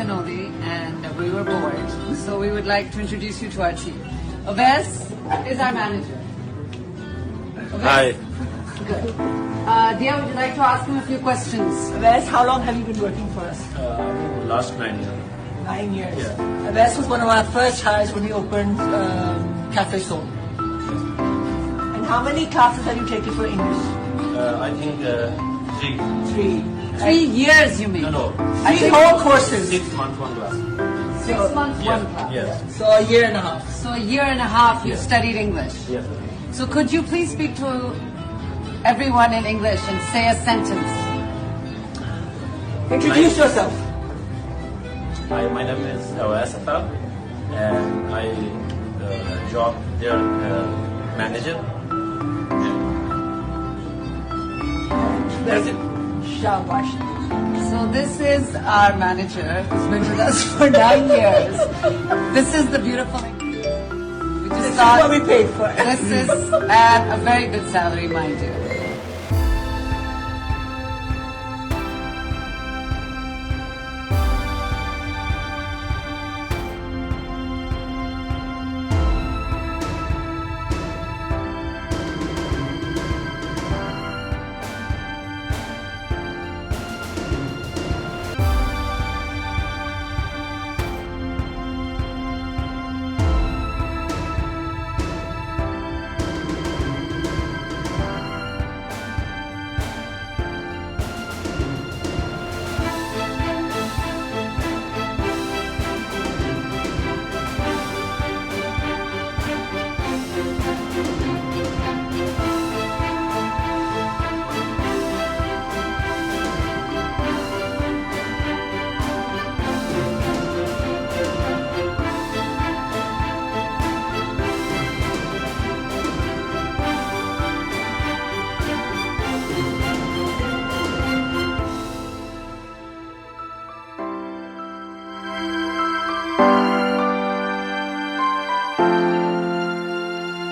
Kanoli and we were bored. So we would like to introduce you to our team. Oves is our manager. Hi. Good. Dia, would you like to ask him a few questions? Wes, how long have you been working for us? Last 9 years. 9 years. Yeah. Wes was one of our first hires when we opened Cafe Soul. And how many classes have you taken for English? I think 3. 3. 3 years, you mean? No. 3 whole courses. 6 months, 1 class. 6 months, Yeah. one class. Yes. So a year and a half. So a year and a half you Yes. studied English. Yes. So could you please speak to everyone in English and say a sentence? Introduce yourself. Hi, my name is Asafal, and I job there manager. That's it. Shabash. So this is our manager who's been with us for 9 years. This is the beautiful we just This is what we paid for. This is at a very good salary, mind you.